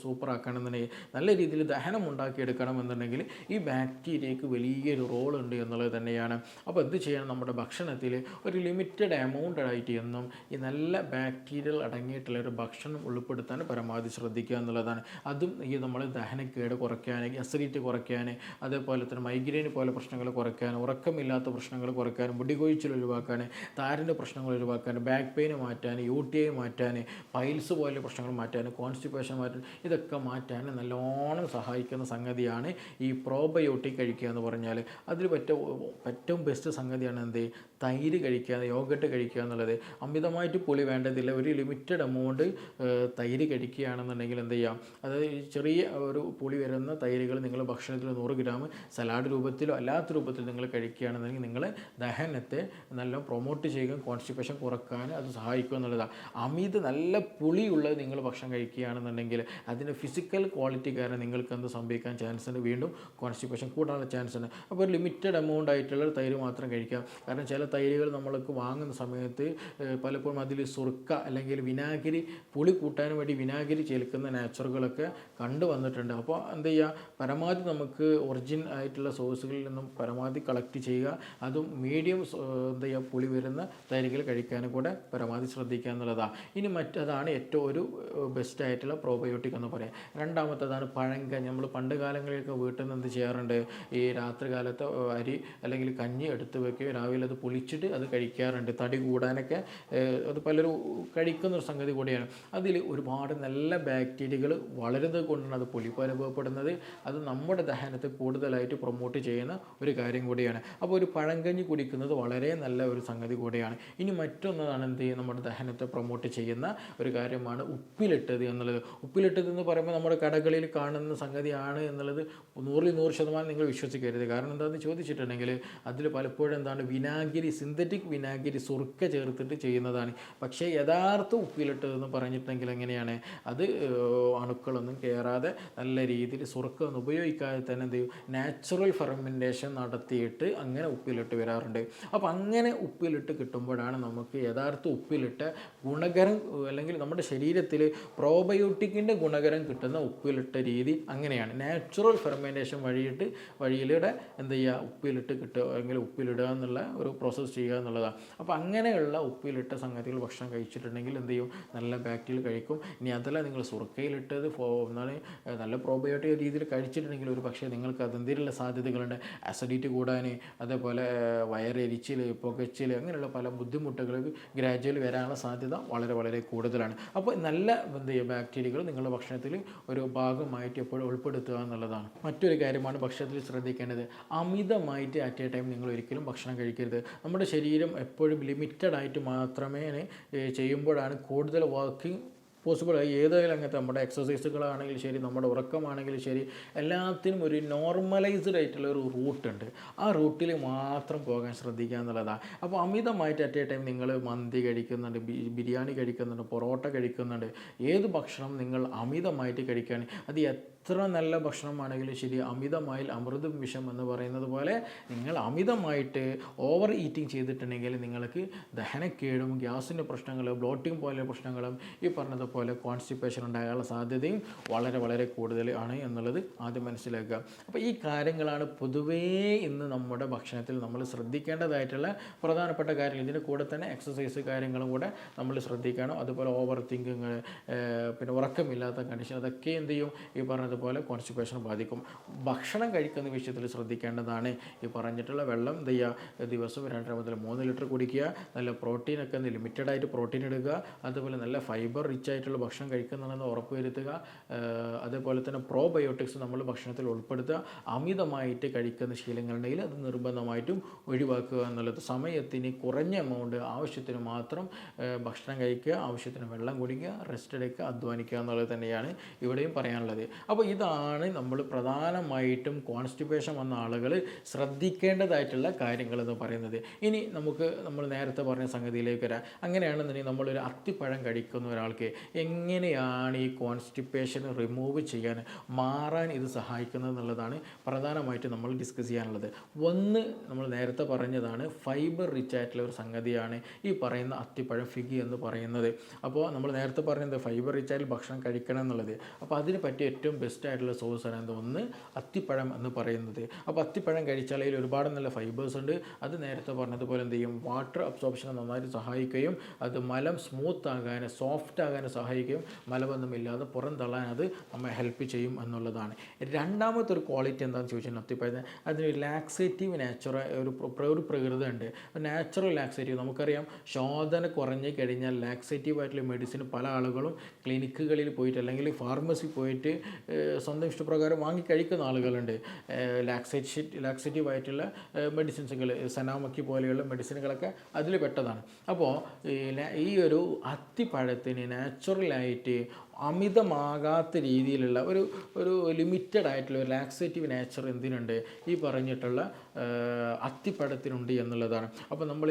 സൂപ്പറാക്കണമെന്നുണ്ടെങ്കിൽ, നല്ല രീതിയിൽ ദഹനം ഉണ്ടാക്കിയെടുക്കണമെന്നുണ്ടെങ്കിൽ ഈ ബാക്ടീരിയക്ക് വലിയൊരു റോളുണ്ട് എന്നുള്ളത് തന്നെയാണ്. അപ്പോൾ എന്ത് ചെയ്യണം, നമ്മുടെ ഭക്ഷണത്തിൽ ഒരു ലിമിറ്റഡ് എമൗണ്ട് ആയിട്ട് എന്നും ഈ നല്ല ബാക്ടീരിയകൾ അടങ്ങിയിട്ടുള്ള ഒരു ഭക്ഷണം ഉൾപ്പെടുത്താൻ പരമാവധി ശ്രദ്ധിക്കുക എന്നുള്ളതാണ്. അതും ഈ നമ്മൾ ദഹനക്കേട് കുറയ്ക്കാൻ, അസിഡിറ്റി കുറയ്ക്കാൻ, അതേപോലെ തന്നെ മൈഗ്രെയിൻ പോലെ പ്രശ്നങ്ങൾ കുറയ്ക്കാൻ, ഉറക്കമില്ലാത്ത പ്രശ്നങ്ങൾ കുറയ്ക്കാൻ, മുടികൊഴിച്ചിൽ ഒഴിവാക്കാൻ, താരൻ്റെ പ്രശ്നങ്ങൾ ഒഴിവാക്കാൻ, ബാക്ക് പെയിൻ മാറ്റാൻ, UTI മാറ്റാൻ, പൈൽസ് പോലെ പ്രശ്നങ്ങൾ മാറ്റാൻ, കോൺസ്റ്റിപ്പേഷൻ മാറ്റാൻ, ഇതൊക്കെ മാറ്റാൻ നല്ലോണം സഹായിക്കുന്ന സംഗതിയാണ് ഈ പ്രോബയോട്ടിക് കഴിക്കുക എന്ന് പറഞ്ഞാൽ. അതിൽ ഏറ്റവും ബെസ്റ്റ് സംഗതിയാണ് എന്ത്, തൈര് കഴിക്കുക, യോഗട്ട് കഴിക്കുക എന്നുള്ളത്. അമിതമായിട്ട് പുളി വേണ്ടതില്ല, ഒരു ലിമിറ്റഡ് എമൗണ്ട് തൈര് കഴിക്കുകയാണെന്നുണ്ടെങ്കിൽ എന്ത് ചെയ്യാം, അതായത് ചെറിയ ഒരു പുളി വരുന്ന തൈരുകൾ നിങ്ങൾ ഭക്ഷണത്തിൽ 100 ഗ്രാം സലാഡ് രൂപത്തിലോ അല്ലാത്ത രൂപത്തിൽ നിങ്ങൾ കഴിക്കുകയാണെന്നുണ്ടെങ്കിൽ നിങ്ങൾ ദഹനത്തെ നല്ല പ്രൊമോട്ട് ചെയ്യുകയും കോൺസ്റ്റിപ്പേഷൻ കുറക്കാൻ അത് സഹായിക്കുക എന്നുള്ളതാണ്. നല്ല പുളിയുള്ളത് നിങ്ങൾ ഭക്ഷണം കഴിക്കുകയാണെന്നുണ്ടെങ്കിൽ അതിൻ്റെ ഫിസിക്കൽ ക്വാളിറ്റി കാരണം നിങ്ങൾക്ക് എന്ത് സംഭവിക്കാൻ ചാൻസ് ഉണ്ട്, വീണ്ടും കോൺസ്റ്റിപ്പേഷൻ കൂടാനുള്ള ചാൻസ് ഉണ്ട്. അപ്പോൾ ഒരു ലിമിറ്റഡ് എമൗണ്ട് ആയിട്ടുള്ള തൈര് മാത്രം കഴിക്കാം. കാരണം ചില തൈരുകൾ നമ്മൾക്ക് വാങ്ങുന്ന സമയത്ത് പലപ്പോഴും അതിൽ സുർക്ക അല്ലെങ്കിൽ വിനാഗിരി, പുളി കൂട്ടാൻ വേണ്ടി വിനാഗിരി ചേർക്കുന്ന നാച്ചുറലുകളൊക്കെ കണ്ടുവന്നിട്ടുണ്ട്. അപ്പോൾ എന്ത് ചെയ്യുക, പരമാവധി നമുക്ക് ഒറിജിൻ ആയിട്ടുള്ള സോഴ്സുകളിൽ നിന്നും പരമാവധി കളക്ട് ചെയ്യുക. അതും മീഡിയം എന്ത് ചെയ്യുക, പുളി വരുന്ന തൈരുകൾ കഴിക്കാനും കൂടെ പരമാവധി ശ്രദ്ധിക്കുക എന്നുള്ളതാണ്. ഇനി മറ്റതാണ് ഏറ്റവും ഒരു ബെസ്റ്റായിട്ടുള്ള പ്രോബയോട്ടിക് എന്ന് പറയാം. രണ്ടാമത്തേതാണ് പഴങ്കഞ്ഞി. നമ്മൾ പണ്ട് കാലങ്ങളിലൊക്കെ വീട്ടിൽ നിന്ന് എന്ത് ചെയ്യാറുണ്ട്, ഈ രാത്രി കാലത്ത് അരി അല്ലെങ്കിൽ കഞ്ഞി എടുത്ത് വെക്കുകയും രാവിലെ അത് പൊളിച്ചിട്ട് അത് കഴിക്കാറുണ്ട്. തടി കൂടാനൊക്കെ അത് പലരും കഴിക്കുന്നൊരു സംഗതി കൂടിയാണ്. അതിൽ ഒരുപാട് നല്ല ബാക്ടീരിയകൾ വളരുന്നത് കൊണ്ടാണ് അത് പൊളിപ്പ് അനുഭവപ്പെടുന്നത്. അത് നമ്മുടെ ദഹനത്തെ കൂടുതലായിട്ട് പ്രൊമോട്ട് ചെയ്യുന്ന ഒരു കാര്യം കൂടിയാണ്. അപ്പോൾ ഒരു പഴങ്കഞ്ഞി കുടിക്കുന്നത് വളരെ നല്ല ഒരു സംഗതി കൂടിയാണ്. ഇനി മറ്റൊന്നതാണ് എന്ത് ചെയ്യും, നമ്മുടെ ദഹനത്തെ പ്രൊമോട്ട് ചെയ്യുന്ന ഒരു കാര്യമാണ് ഉപ്പിലിട്ടത് എന്നുള്ളത്. ഉപ്പിലിട്ടത് എന്ന് പറയുമ്പോൾ നമ്മുടെ കടകളിൽ കാണുന്ന സംഗതിയാണ് എന്നുള്ളത് 100% നിങ്ങൾ വിശ്വസിക്കരുത്. കാരണം എന്താണെന്ന് ചോദിച്ചിട്ടുണ്ടെങ്കിൽ അതിൽ പലപ്പോഴും എന്താണ്, വിനാഗിരി, സിന്തറ്റിക് വിനാഗിരി, സുർക്ക ചേർത്തിട്ട് ചെയ്യുന്നതാണ്. പക്ഷേ യഥാർത്ഥ ഉപ്പിലിട്ടതെന്ന് പറഞ്ഞിട്ടുണ്ടെങ്കിൽ എങ്ങനെയാണ്, അത് അണുക്കളൊന്നും കയറാതെ നല്ല രീതിയിൽ സുർക്ക ഒന്നും ഉപയോഗിക്കാതെ തന്നെ എന്ത് ചെയ്യും, നാച്ചുറൽ ഫെർമെൻറ്റേഷൻ നടത്തിയിട്ട് അങ്ങനെ ഉപ്പിലിട്ട് വരാറുണ്ട്. അപ്പോൾ അങ്ങനെ ഉപ്പിലിട്ട് കിട്ടുമ്പോഴാണ് നമുക്ക് യഥാർത്ഥ ഉപ്പിലിട്ട ഗുണകരം അല്ലെങ്കിൽ നമ്മുടെ ശരീരത്തിൽ പ്രോബയോട്ടിക്കിൻ്റെ ഗുണകരം കിട്ടുന്ന ഉപ്പിലിട്ട രീതി അങ്ങനെയാണ്. നാച്ചുറൽ ഫെർമെൻറ്റേഷൻ വഴിയിലൂടെ എന്ത് ചെയ്യുക, ഉപ്പിലിട്ട് കിട്ടുക അല്ലെങ്കിൽ ഉപ്പിലിടുക എന്നുള്ള ഒരു പ്രോസസ്സ് ചെയ്യുക എന്നുള്ളതാണ്. അപ്പോൾ അങ്ങനെയുള്ള ഉപ്പിലിട്ട സംഗതികൾ ഭക്ഷണം കഴിച്ചിട്ടുണ്ടെങ്കിൽ എന്ത് ചെയ്യും, നല്ല ബാക്ടീരിയ കഴിക്കും. ഇനി അതല്ല നിങ്ങൾ സുറുക്കയിലിട്ടത് എന്താണ് നല്ല പ്രോബയോട്ടിക് രീതിയിൽ കഴിച്ചിട്ടുണ്ടെങ്കിൽ ഒരു പക്ഷേ നിങ്ങൾക്ക് അതെന്തിനുള്ള സാധ്യതകളുണ്ട്, അസിഡിറ്റി കൂടാൻ, അതേപോലെ വയറെരിച്ചിൽ, പുകച്ചിൽ, അങ്ങനെയുള്ള പല ബുദ്ധിമുട്ടുകൾ ഗ്രാജുവലി വരാനുള്ള സാധ്യത വളരെ വളരെ കൂടുതലാണ്. അപ്പോൾ നല്ല എന്ത് ചെയ്യുക, ബാക്ടീരിയകൾ നിങ്ങളുടെ ഭക്ഷണത്തിൽ ഒരു ഭാഗമായിട്ട് എപ്പോഴും ഉൾപ്പെടുത്തുക എന്നുള്ളതാണ്. മറ്റൊരു കാര്യമാണ് ഭക്ഷണത്തിൽ ശ്രദ്ധിക്കേണ്ടത്, അമിതമായിട്ട് അറ്റ് എ ടൈം നിങ്ങൾ ഒരിക്കലും ഭക്ഷണം കഴിക്കരുത്. നമ്മുടെ ശരീരം എപ്പോഴും ലിമിറ്റഡ് ആയിട്ട് മാത്രമേ ചെയ്യുമ്പോഴാണ് കൂടുതൽ വർക്കിംഗ് പോസിബിൾ. ഏതായാലും അങ്ങനത്തെ നമ്മുടെ എക്സസൈസുകളാണെങ്കിലും ശരി, നമ്മുടെ ഉറക്കമാണെങ്കിലും ശരി, എല്ലാത്തിനും ഒരു നോർമലൈസ്ഡ് ആയിട്ടുള്ള ഒരു റൂട്ടുണ്ട്. ആ റൂട്ടിൽ മാത്രം പോകാൻ ശ്രദ്ധിക്കുക എന്നുള്ളതാണ്. അപ്പോൾ അമിതമായിട്ട് അറ്റ് എ ടൈം നിങ്ങൾ മന്തി കഴിക്കുന്നുണ്ട്, ബിരിയാണി കഴിക്കുന്നുണ്ട്, പൊറോട്ട കഴിക്കുന്നുണ്ട്, ഏത് ഭക്ഷണം നിങ്ങൾ അമിതമായിട്ട് കഴിക്കുകയാണ്, അത് എത്ര നല്ല ഭക്ഷണമാണെങ്കിലും ശരി, അമിതമായാൽ അമൃതും വിഷം എന്ന് പറയുന്നത് പോലെ നിങ്ങൾ അമിതമായിട്ട് ഓവർ ഈറ്റിംഗ് ചെയ്തിട്ടുണ്ടെങ്കിൽ നിങ്ങൾക്ക് ദഹനക്കേടും ഗ്യാസിൻ്റെ പ്രശ്നങ്ങളും ബ്ലോട്ടിംഗ് പോലെ പ്രശ്നങ്ങളും ഈ പറഞ്ഞതുപോലെ കോൺസ്റ്റിപ്പേഷൻ ഉണ്ടാകാനുള്ള സാധ്യതയും വളരെ വളരെ കൂടുതൽ ആണ് എന്നുള്ളത് ആദ്യം മനസ്സിലാക്കുക. അപ്പോൾ ഈ കാര്യങ്ങളാണ് പൊതുവേ ഇന്ന് നമ്മുടെ ഭക്ഷണത്തിൽ നമ്മൾ ശ്രദ്ധിക്കേണ്ടതായിട്ടുള്ള പ്രധാനപ്പെട്ട കാര്യങ്ങൾ. ഇതിൻ്റെ കൂടെ തന്നെ എക്സസൈസ് കാര്യങ്ങളും കൂടെ നമ്മൾ ശ്രദ്ധിക്കണം. അതുപോലെ ഓവർ തിങ്കിങ്, പിന്നെ ഉറക്കമില്ലാത്ത കണ്ടീഷൻ, അതൊക്കെ എന്ത് ചെയ്യും, ഈ പറഞ്ഞതുപോലെ കോൺസ്റ്റിപ്പേഷൻ ബാധിക്കും. ഭക്ഷണം കഴിക്കുന്ന വിഷയത്തിൽ ശ്രദ്ധിക്കേണ്ടതാണ് ഈ പറഞ്ഞിട്ടുള്ള വെള്ളം എന്ത് ചെയ്യുക, ദിവസവും 2 മുതൽ 3 ലിറ്റർ കുടിക്കുക. നല്ല പ്രോട്ടീനൊക്കെ ലിമിറ്റഡായിട്ട് പ്രോട്ടീൻ എടുക്കുക. അതുപോലെ നല്ല ഫൈബർ റിച്ച് ആയിട്ടുള്ള ഭക്ഷണം കഴിക്കുന്നുണ്ടെന്ന് ഉറപ്പുവരുത്തുക. അതേപോലെ തന്നെ പ്രോബയോട്ടിക്സ് നമ്മൾ ഭക്ഷണത്തിൽ ഉൾപ്പെടുത്തുക. അമിതമായിട്ട് കഴിക്കുന്ന ശീലങ്ങളുണ്ടെങ്കിൽ അത് നിർബന്ധമായിട്ടും ഒഴിവാക്കുക എന്നുള്ളത്. സമയത്തിന് കുറഞ്ഞ എമൗണ്ട്, ആവശ്യത്തിന് മാത്രം ഭക്ഷണം കഴിക്കുക, ആവശ്യത്തിന് വെള്ളം കുടിക്കുക, റെസ്റ്റ് എടുക്കുക, അധ്വാനിക്കുക എന്നുള്ളത് തന്നെയാണ് ഇവിടെയും പറയാനുള്ളത്. അപ്പോൾ ഇതാണ് നമ്മൾ പ്രധാനമായിട്ടും കോൺസ്റ്റിപ്പേഷൻ വന്ന ആളുകൾ ശ്രദ്ധിക്കേണ്ടതായിട്ടുള്ള കാര്യങ്ങളെന്ന് പറയുന്നത്. ഇനി നമ്മൾ നേരത്തെ പറഞ്ഞ സംഗതിയിലേക്ക് വരാം. അങ്ങനെയാണെന്നുണ്ടെങ്കിൽ നമ്മളൊരു അത്തിപ്പഴം കഴിക്കുന്ന ഒരാൾക്ക് എങ്ങനെയാണ് ഈ കോൺസ്റ്റിപ്പേഷൻ റിമൂവ് ചെയ്യാൻ, മാറാൻ ഇത് സഹായിക്കുന്നത് എന്നുള്ളതാണ് പ്രധാനമായിട്ട് നമ്മൾ ഡിസ്കസ് ചെയ്യാനുള്ളത്. ഒന്ന്, നമ്മൾ നേരത്തെ പറഞ്ഞതാണ് ഫൈബർ റിച്ച് ആയിട്ടുള്ള ഒരു സംഗതിയാണ് ഈ പറയുന്ന അത്തിപ്പഴം, ഫിഗ് എന്ന് പറയുന്നത്. അപ്പോൾ നമ്മൾ നേരത്തെ പറഞ്ഞത് ഫൈബർ റിച്ച് ആയിട്ട് ഭക്ഷണം കഴിക്കണം എന്നുള്ളത്. അപ്പോൾ അതിന് പറ്റിയ ഏറ്റവും ബെസ്റ്റ് ആയിട്ടുള്ള സോഴ്സാണ് ഒന്ന് അത്തിപ്പഴം എന്ന് പറയുന്നത്. അപ്പോൾ അത്തിപ്പഴം കഴിച്ചാൽ അതിൽ ഒരുപാട് നല്ല ഫൈബേഴ്സ് ഉണ്ട്. അത് നേരത്തെ പറഞ്ഞതുപോലെ എന്ത് ചെയ്യും, വാട്ടർ അബ്സോർപ്ഷനെ നന്നായിട്ട് സഹായിക്കുകയും അത് മലം സ്മൂത്ത് ആകാൻ, സോഫ്റ്റ് ആകാൻ സഹായിക്കുകയും മലബന്ധമില്ലാതെ പുറം തള്ളാൻ അത് നമ്മെ ഹെൽപ്പ് ചെയ്യും എന്നുള്ളതാണ്. രണ്ടാമത്തെ ഒരു ക്വാളിറ്റി എന്താണെന്ന് ചോദിച്ചാൽ അത്തിപ്പഴത്തിന് അതിനൊരു ലാക്സേറ്റീവ് ഒരു പ്രകൃതം ഉണ്ട്. നാച്ചുറൽ ലാക്സേറ്റീവ് നമുക്കറിയാം. ശോധന കുറഞ്ഞു കഴിഞ്ഞാൽ ലാക്സേറ്റീവ് ആയിട്ടുള്ള മെഡിസിൻ പല ആളുകളും ക്ലിനിക്കുകളിൽ പോയിട്ട് അല്ലെങ്കിൽ ഫാർമസി പോയിട്ട് സ്വന്തം ഇഷ്ടപ്രകാരം വാങ്ങി കഴിക്കുന്ന ആളുകളുണ്ട്. ലാക്സേറ്റീവ് ആയിട്ടുള്ള മെഡിസിൻസുകൾ, സെനാമക്കി പോലെയുള്ള മെഡിസിനുകളൊക്കെ അതിൽ പെട്ടതാണ്. അപ്പോൾ ഈ ഒരു അത്തിപ്പഴത്തിന് നാച്ചുറലായിട്ട് അമിതമാകാത്ത രീതിയിലുള്ള ഒരു ലിമിറ്റഡ് ആയിട്ടുള്ള ഒരു ലാക്സേറ്റീവ് നേച്ചർ എന്തിനുണ്ട്, ഈ പറഞ്ഞിട്ടുള്ള അത്തിപ്പഴത്തിനുണ്ട് എന്നുള്ളതാണ്. അപ്പോൾ നമ്മൾ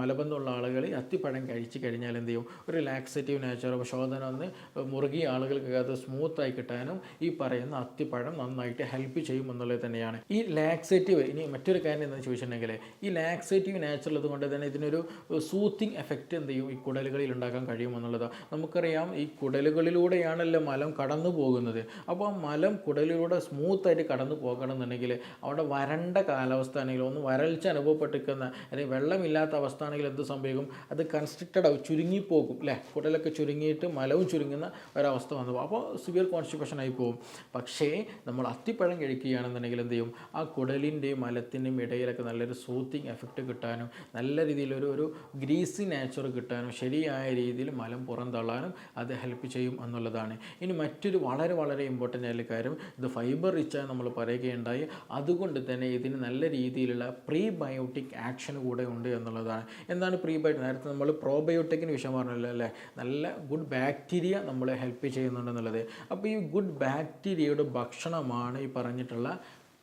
മലബന്ധമുള്ള ആളുകൾ അത്തിപ്പഴം കഴിച്ച് കഴിഞ്ഞാൽ എന്ത് ചെയ്യും, ഒരു ലാക്സേറ്റീവ് നേച്ചർ, ശോധന ഒന്ന് മുറുകിയ ആളുകൾക്ക് അത് സ്മൂത്തായി കിട്ടാനും ഈ പറയുന്ന അത്തിപ്പഴം നന്നായിട്ട് ഹെൽപ്പ് ചെയ്യും എന്നുള്ളത് തന്നെയാണ്. ഈ ലാക്സേറ്റീവ്, ഇനി മറ്റൊരു കാര്യം എന്താണെന്ന് ചോദിച്ചിട്ടുണ്ടെങ്കിൽ ഈ ലാക്സേറ്റീവ് നേച്ചർ ഉള്ളത് കൊണ്ട് തന്നെ ഇതിനൊരു സൂത്തിങ് എഫക്റ്റ് എന്ത് ചെയ്യും, ഈ കുടലുകളിൽ ഉണ്ടാക്കാൻ കഴിയും എന്നുള്ളതാണ്. നമുക്കറിയാം ഈ കുടലുകളിലൂടെയാണല്ലോ മലം കടന്നു പോകുന്നത്. അപ്പോൾ ആ മലം കുടലിലൂടെ സ്മൂത്തായിട്ട് കടന്നു പോകണമെന്നുണ്ടെങ്കിൽ അവിടെ വരണ്ട കാലാവസ്ഥ ആണെങ്കിലും ഒന്ന് വരൾച്ച അനുഭവപ്പെട്ടിരിക്കുന്ന അല്ലെങ്കിൽ വെള്ളമില്ലാത്ത അവസ്ഥ ആണെങ്കിൽ എന്ത് സംഭവിക്കും, അത് കൺസ്ട്രിക്റ്റഡ് ആവും, ചുരുങ്ങിപ്പോകും അല്ലേ. കുടലൊക്കെ ചുരുങ്ങിയിട്ട് മലവും ചുരുങ്ങുന്ന ഒരവസ്ഥ വന്നു പോകും. അപ്പോൾ സിവിയർ കോൺസ്റ്റിപ്പേഷൻ ആയി പോകും. പക്ഷേ നമ്മൾ അത്തിപ്പഴം കഴിക്കുകയാണെന്നുണ്ടെങ്കിൽ എന്ത് ചെയ്യും, ആ കുടലിൻ്റെയും മലത്തിൻ്റെയും ഇടയിലൊക്കെ നല്ലൊരു സൂത്തിങ് എഫക്റ്റ് കിട്ടാനും നല്ല രീതിയിലൊരു ഗ്രീസി നേച്ചർ കിട്ടാനും ശരിയായ രീതിയിൽ മലം പുറന്തള്ളാനും അത് ഹെൽപ്പ് ചെയ്യും എന്നുള്ളതാണ്. ഇനി മറ്റൊരു വളരെ വളരെ ഇമ്പോർട്ടൻ്റ് ആയിട്ടുള്ള കാര്യം, ഇത് ഫൈബർ റിച്ചായി നമ്മൾ പറയുകയുണ്ടായി. അതുകൊണ്ട് തന്നെ ഇതിന് നല്ല രീതിയിലുള്ള പ്രീബയോട്ടിക് ആക്ഷൻ കൂടെ ഉണ്ട് എന്നുള്ളതാണ്. എന്താണ് പ്രീബയോട്ടിക്? നേരത്തെ നമ്മൾ പ്രോബയോട്ടിക്കിന് വിഷയം പറഞ്ഞല്ലോ അല്ലേ, നല്ല ഗുഡ് ബാക്ടീരിയ നമ്മളെ ഹെൽപ്പ് ചെയ്യുന്നുണ്ടെന്നുള്ളത്. അപ്പോൾ ഈ ഗുഡ് ബാക്ടീരിയയുടെ ഭക്ഷണമാണ് ഈ പറഞ്ഞിട്ടുള്ള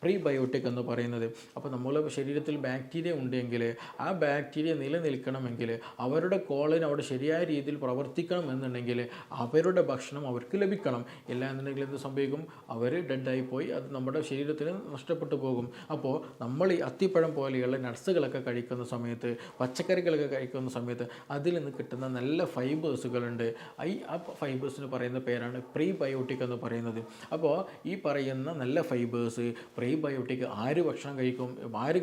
പ്രീബയോട്ടിക് എന്ന് പറയുന്നത്. അപ്പോൾ നമ്മുടെ ശരീരത്തിൽ ബാക്ടീരിയ ഉണ്ടെങ്കിൽ ആ ബാക്ടീരിയ നിലനിൽക്കണമെങ്കിൽ അവരുടെ കോളനി അവിടെ ശരിയായ രീതിയിൽ പ്രവർത്തിക്കണം എന്നുണ്ടെങ്കിൽ അവരുടെ ഭക്ഷണം അവർക്ക് ലഭിക്കണം. ഇല്ല എന്നുണ്ടെങ്കിൽ എന്ത് സംഭവിക്കും? അവർ ഡെഡായി പോയി അത് നമ്മുടെ ശരീരത്തിന് നഷ്ടപ്പെട്ടു പോകും. അപ്പോൾ നമ്മൾ ഈ അത്തിപ്പഴം പോലെയുള്ള നട്ട്സുകളൊക്കെ കഴിക്കുന്ന സമയത്ത്, പച്ചക്കറികളൊക്കെ കഴിക്കുന്ന സമയത്ത് അതിൽ നിന്ന് കിട്ടുന്ന നല്ല ഫൈബേഴ്സുകളുണ്ട്. ആ ഫൈബേഴ്സിന് പറയുന്ന പേരാണ് പ്രീബയോട്ടിക് എന്ന് പറയുന്നത്. അപ്പോൾ ഈ പറയുന്ന നല്ല ഫൈബേഴ്സ് പ്രീബയോട്ടിക് ആര്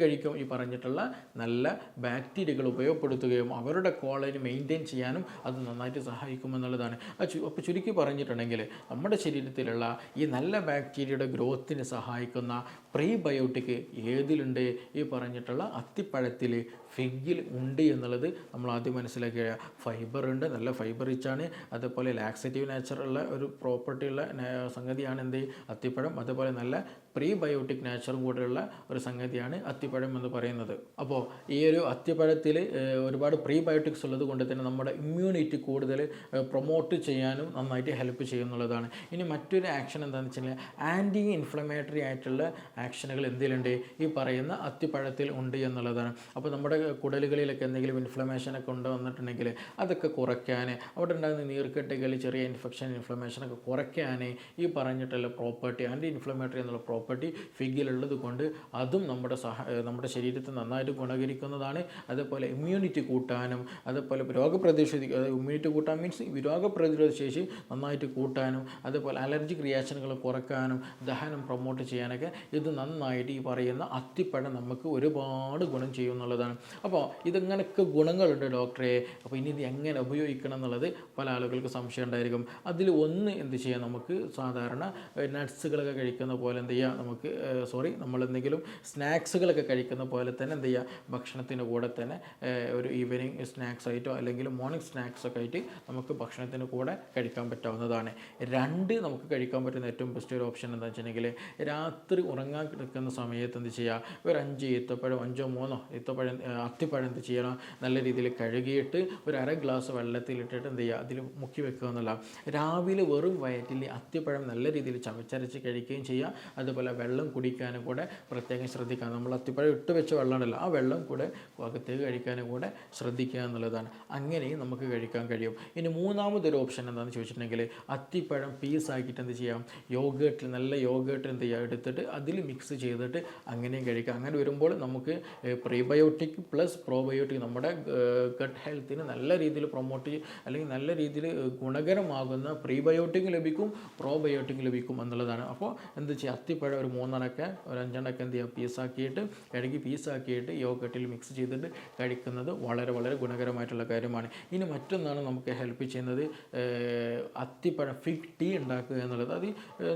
കഴിക്കും ഈ പറഞ്ഞിട്ടുള്ള നല്ല ബാക്ടീരിയകൾ ഉപയോഗപ്പെടുത്തുകയും അവരുടെ കോളനി മെയിൻറ്റെയിൻ ചെയ്യാനും അത് നന്നായിട്ട് സഹായിക്കുമെന്നുള്ളതാണ്. അപ്പോൾ ചുരുക്കി പറഞ്ഞിട്ടുണ്ടെങ്കിൽ നമ്മുടെ ശരീരത്തിലുള്ള ഈ നല്ല ബാക്ടീരിയയുടെ ഗ്രോത്തിന് സഹായിക്കുന്ന പ്രീബയോട്ടിക് ഏതിലുണ്ട്? ഈ പറഞ്ഞിട്ടുള്ള അത്തിപ്പഴത്തിൽ, ഫിഗിൽ ഉണ്ട് എന്നുള്ളത് നമ്മൾ ആദ്യം മനസ്സിലാക്കുക. ഫൈബർ ഉണ്ട്, നല്ല ഫൈബർ റിച്ചാണ്. അതുപോലെ ലാക്സേറ്റീവ് നേച്ചറുള്ള ഒരു പ്രോപ്പർട്ടി ഉള്ള സംഗതിയാണ് എന്ത്? അത്തിപ്പഴം. അതുപോലെ നല്ല പ്രീബയോട്ടിക് നേച്ചറും കൂടെയുള്ള ഒരു സംഗതിയാണ് അത്തിപ്പഴം എന്ന് പറയുന്നത്. അപ്പോൾ ഈ ഒരു അത്തിപ്പഴത്തിൽ ഒരുപാട് പ്രീബയോട്ടിക്സ് ഉള്ളത് കൊണ്ട് തന്നെ നമ്മുടെ ഇമ്മ്യൂണിറ്റി കൂടുതൽ പ്രൊമോട്ട് ചെയ്യാനും നന്നായിട്ട് ഹെൽപ്പ് ചെയ്യുന്നുള്ളതാണ്. ഇനി മറ്റൊരു ആക്ഷൻ എന്താണെന്ന് വെച്ച് കഴിഞ്ഞാൽ ആൻറ്റി ഇൻഫ്ലമേറ്ററി ആയിട്ടുള്ള ആക്ഷനുകൾ എന്തിലുണ്ട്? ഈ പറയുന്ന അത്തിപ്പഴത്തിൽ ഉണ്ട് എന്നുള്ളതാണ്. അപ്പോൾ നമ്മുടെ കുടലുകളിലൊക്കെ എന്തെങ്കിലും ഇൻഫ്ലമേഷനൊക്കെ വന്നിട്ടുണ്ടെങ്കിൽ അതൊക്കെ കുറയ്ക്കാൻ, അവിടെ ഉണ്ടാകുന്ന നീർക്കെട്ടുകൾ, ചെറിയ ഇൻഫ്ലമേഷനൊക്കെ കുറയ്ക്കാൻ ഈ പറഞ്ഞിട്ടുള്ള പ്രോപ്പർട്ടി, ആൻറ്റി ഇൻഫ്ലമേറ്ററി എന്നുള്ള പ്രോപ്പർട്ടി ഫിഗിലുള്ളത് കൊണ്ട് അതും നമ്മുടെ ശരീരത്തെ നന്നായിട്ട് ഗുണകരിക്കുന്നതാണ്. അതേപോലെ ഇമ്മ്യൂണിറ്റി കൂട്ടാനും, അതേപോലെ ഇമ്മ്യൂണിറ്റി കൂട്ടാൻ മീൻസ് രോഗപ്രതിരോധ ശേഷി നന്നായിട്ട് കൂട്ടാനും, അതേപോലെ അലർജിക് റിയാക്ഷനുകൾ കുറയ്ക്കാനും, ദഹനം പ്രൊമോട്ട് ചെയ്യാനൊക്കെ ഇത് നന്നായിട്ട് ഈ പറയുന്ന അത്തിപ്പഴം നമുക്ക് ഒരുപാട് ഗുണം ചെയ്യുന്നുള്ളതാണ്. അപ്പോൾ ഇതെങ്ങനെയൊക്കെ ഗുണങ്ങളുണ്ട് ഡോക്ടറെ, അപ്പോൾ ഇനി ഇത് എങ്ങനെ ഉപയോഗിക്കണം എന്നുള്ളത് പല ആളുകൾക്ക് സംശയം ഉണ്ടായിരിക്കും. അതിൽ ഒന്ന് എന്ത് ചെയ്യാം? നമുക്ക് സാധാരണ നട്ട്സുകളൊക്കെ കഴിക്കുന്ന പോലെ എന്ത് ചെയ്യുക? നമ്മളെന്തെങ്കിലും സ്നാക്സുകളൊക്കെ കഴിക്കുന്ന പോലെ തന്നെ എന്ത് ചെയ്യുക? ഭക്ഷണത്തിൻ്റെ കൂടെ തന്നെ ഒരു ഈവനിങ് സ്നാക്സ് ആയിട്ടോ അല്ലെങ്കിൽ മോർണിംഗ് സ്നാക്സൊക്കെ ആയിട്ട് നമുക്ക് ഭക്ഷണത്തിൻ്റെ കൂടെ കഴിക്കാൻ പറ്റാവുന്നതാണ്. നമുക്ക് കഴിക്കാൻ പറ്റുന്ന ഏറ്റവും ബെസ്റ്റ് ഒരു ഓപ്ഷൻ എന്താണെന്ന് വെച്ചിട്ടുണ്ടെങ്കിൽ രാത്രി ഉറങ്ങാൻ കിടക്കുന്ന സമയത്ത് എന്ത് ചെയ്യുക? ഒരു 5 ഈത്തപ്പഴം, 5-3 ഈത്തപ്പഴം, അത്തിപ്പഴം എന്ത് ചെയ്യണം? നല്ല രീതിയിൽ കഴുകിയിട്ട് ഒരു അര ഗ്ലാസ് വെള്ളത്തിലിട്ടിട്ട് എന്ത് ചെയ്യുക? അതിൽ മുക്കി വെക്കുക എന്നുള്ള. രാവിലെ വെറും വയറ്റിൽ അത്തിപ്പഴം നല്ല രീതിയിൽ ചവച്ചരച്ച് കഴിക്കുകയും ചെയ്യുക. അതുപോലെ വെള്ളം കുടിക്കാനും കൂടെ പ്രത്യേകം ശ്രദ്ധിക്കുക. നമ്മൾ അത്തിപ്പഴം ഇട്ട് വെച്ച വെള്ളമുണ്ടല്ലോ, ആ വെള്ളം കൂടെ അകത്തേക്ക് കഴിക്കാനും കൂടെ ശ്രദ്ധിക്കുക എന്നുള്ളതാണ്. അങ്ങനെയും നമുക്ക് കഴിക്കാൻ കഴിയും. ഇനി മൂന്നാമതൊരു ഓപ്ഷൻ എന്താണെന്ന് ചോദിച്ചിട്ടുണ്ടെങ്കിൽ അത്തിപ്പഴം പീസാക്കിയിട്ട് എന്ത് ചെയ്യാം? നല്ല യോഗേട്ട് എന്ത് ചെയ്യുക? എടുത്തിട്ട് അതിൽ മിക്സ് ചെയ്തിട്ട് അങ്ങനെയും കഴിക്കാം. അങ്ങനെ വരുമ്പോൾ നമുക്ക് പ്രീബയോട്ടിക് പ്ലസ് പ്രോബയോട്ടിക് നമ്മുടെ ഗട്ട് ഹെൽത്തിന് നല്ല രീതിയിൽ പ്രൊമോട്ട് അല്ലെങ്കിൽ നല്ല രീതിയിൽ ഗുണകരമാകുന്ന പ്രീബയോട്ടിക് ലഭിക്കും, പ്രോബയോട്ടിക് ലഭിക്കും എന്നുള്ളതാണ്. അപ്പോൾ എന്ത് ചെയ്യുക? അത്തിപ്പഴം ഒരു 3 ഒരു 5 എന്ത് ചെയ്യുക? കഴുകി പീസാക്കിയിട്ട് യോഗട്ടിൽ മിക്സ് ചെയ്തിട്ട് കഴിക്കുന്നത് വളരെ വളരെ ഗുണകരമായിട്ടുള്ള കാര്യമാണ്. ഇനി മറ്റൊന്നാണ് നമുക്ക് ഹെൽപ്പ് ചെയ്യുന്നത് അത്തിപ്പഴം ഫിഗ് ടീ ഉണ്ടാക്കുക എന്നുള്ളത്. അത്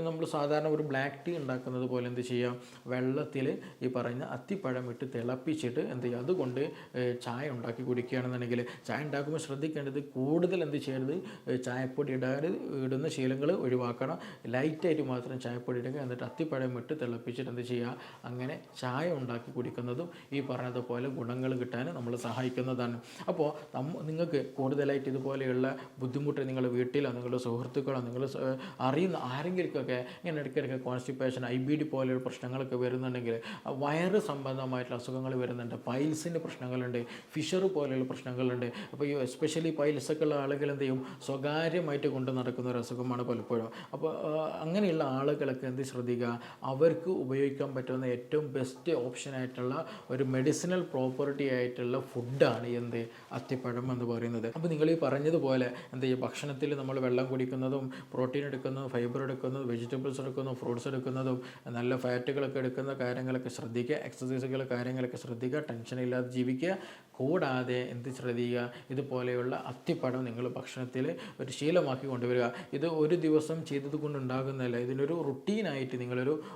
നമ്മൾ സാധാരണ ഒരു ബ്ലാക്ക് ടീ ഉണ്ടാക്കുന്നത് പോലെ എന്ത് ചെയ്യാം? വെള്ളത്തിൽ ഈ പറയുന്ന അത്തിപ്പഴം ഇട്ട് തിളപ്പിച്ചിട്ട് എന്ത് ചെയ്യുക? അതുകൊണ്ട് ചായ ഉണ്ടാക്കി കുടിക്കുകയാണെന്നുണ്ടെങ്കിൽ, ചായ ഉണ്ടാക്കുമ്പോൾ ശ്രദ്ധിക്കേണ്ടത് കൂടുതൽ എന്ത് ചെയ്യരുത്? ചായപ്പൊടി ഇടുന്ന ശീലങ്ങൾ ഒഴിവാക്കണം. ലൈറ്റായിട്ട് മാത്രം ചായപ്പൊടി ഇടുക. എന്നിട്ട് അത്തിപ്പഴം ഇട്ട് തിളപ്പിച്ചിട്ട് എന്ത് ചെയ്യുക? അങ്ങനെ ചായ ഉണ്ടാക്കി കുടിക്കുന്നതും ഈ പറഞ്ഞതുപോലെ ഗുണങ്ങൾ കിട്ടാൻ നമ്മൾ സഹായിക്കുന്നതാണ്. അപ്പോൾ നിങ്ങൾക്ക് കൂടുതലായിട്ട് ഇതുപോലെയുള്ള ബുദ്ധിമുട്ട് നിങ്ങളുടെ വീട്ടിലോ നിങ്ങളുടെ സുഹൃത്തുക്കളോ നിങ്ങൾ അറിയുന്ന ആരെങ്കിലുമൊക്കെ ഇങ്ങനെ ഇടയ്ക്കിടയ്ക്ക് കോൺസ്റ്റിപ്പേഷൻ, IBD പോലെയുള്ള പ്രശ്നങ്ങളൊക്കെ വരുന്നുണ്ടെങ്കിൽ, വയറ് സംബന്ധമായിട്ടുള്ള അസുഖങ്ങൾ വരുന്നുണ്ട്, പൈൽസിൻ്റെ പ്രശ്നങ്ങളുണ്ട്, ഫിഷർ പോലെയുള്ള പ്രശ്നങ്ങളുണ്ട്. അപ്പോൾ ഈ എസ്പെഷ്യലി പൈൽസൊക്കെ ഉള്ള ആളുകൾ എന്ത് ചെയ്യും? സ്വകാര്യമായിട്ട് കൊണ്ട് നടക്കുന്ന ഒരു അസുഖമാണ് പലപ്പോഴും. അപ്പോൾ അങ്ങനെയുള്ള ആളുകളൊക്കെ എന്ത് ശ്രദ്ധിക്കുക? അവർക്ക് ഉപയോഗിക്കാൻ പറ്റുന്ന ഏറ്റവും ബെസ്റ്റ് ഓപ്ഷനായിട്ടുള്ള ഒരു മെഡിസിനൽ പ്രോപ്പർട്ടി ആയിട്ടുള്ള ഫുഡാണ് അത്തിപ്പഴം എന്ന് പറയുന്നത്. അപ്പോൾ നിങ്ങൾ ഈ പറഞ്ഞതുപോലെ എന്ത് ചെയ്യുക? ഭക്ഷണത്തിൽ നമ്മൾ വെള്ളം കുടിക്കുന്നതും പ്രോട്ടീൻ എടുക്കുന്നതും ഫൈബർ എടുക്കുന്നതും വെജിറ്റബിൾസ് എടുക്കുന്നതും ഫ്രൂട്ട്സ് എടുക്കുന്നതും നല്ല ഫാറ്റുകളൊക്കെ എടുക്കുന്ന കാര്യങ്ങളൊക്കെ ശ്രദ്ധിക്കുക. എക്സസൈസുകൾ കാര്യങ്ങളൊക്കെ ശ്രദ്ധിക്കുക. ടെൻഷനില്ലാതെ ജീവിക്കുക. കൂടാതെ എന്ത് ശ്രദ്ധിക്കുക? ഇതുപോലെയുള്ള അത്തിപ്പഴം നിങ്ങൾ ഭക്ഷണത്തിൽ ഒരു ശീലമാക്കി കൊണ്ടുവരിക. ഇത് ഒരു ദിവസം ചെയ്തത് കൊണ്ടുണ്ടാകുന്നതല്ല. ഇതിനൊരു റുട്ടീനായിട്ട്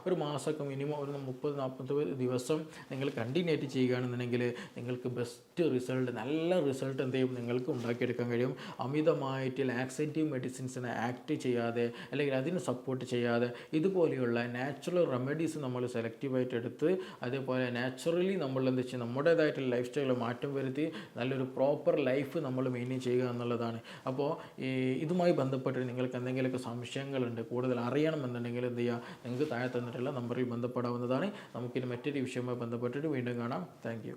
ഒരു മാസമൊക്കെ മിനിമം ഒരു 30-40 ദിവസം നിങ്ങൾ കണ്ടിന്യൂ ആയിട്ട് ചെയ്യുകയാണെന്നുണ്ടെങ്കിൽ നിങ്ങൾക്ക് ബെസ്റ്റ് റിസൾട്ട്, നല്ല റിസൾട്ട് എന്ത് ചെയ്യും? നിങ്ങൾക്ക് ഉണ്ടാക്കിയെടുക്കാൻ കഴിയും. അമിതമായിട്ട് ലാക്സേറ്റീവ് മെഡിസിൻസിനെ ആക്ട് ചെയ്യാതെ അല്ലെങ്കിൽ അതിന് സപ്പോർട്ട് ചെയ്യാതെ ഇതുപോലെയുള്ള നാച്ചുറൽ റെമഡീസ് നമ്മൾ സെലക്റ്റീവായിട്ട് എടുത്ത് അതേപോലെ നാച്ചുറലി നമ്മൾ എന്ത് ചെയ്യുക? നമ്മുടേതായിട്ടുള്ള ലൈഫ് സ്റ്റൈലിൽ മാറ്റം വരുത്തി നല്ലൊരു പ്രോപ്പർ ലൈഫ് നമ്മൾ മെയിൻറ്റെയിൻ ചെയ്യുക എന്നുള്ളതാണ്. അപ്പോൾ ഇതുമായി ബന്ധപ്പെട്ട് നിങ്ങൾക്ക് എന്തെങ്കിലുമൊക്കെ സംശയങ്ങളുണ്ട്, കൂടുതൽ അറിയണമെന്നുണ്ടെങ്കിൽ എന്ത് ചെയ്യുക? നിങ്ങൾക്ക് താഴെ തന്നിട്ടുള്ള നമ്പറിൽ ബന്ധപ്പെടാവുന്നതാണ്. നമുക്കിനി മറ്റൊരു വിഷയവുമായി ബന്ധപ്പെട്ടിട്ട് വീണ്ടും കാണാം. Thank you.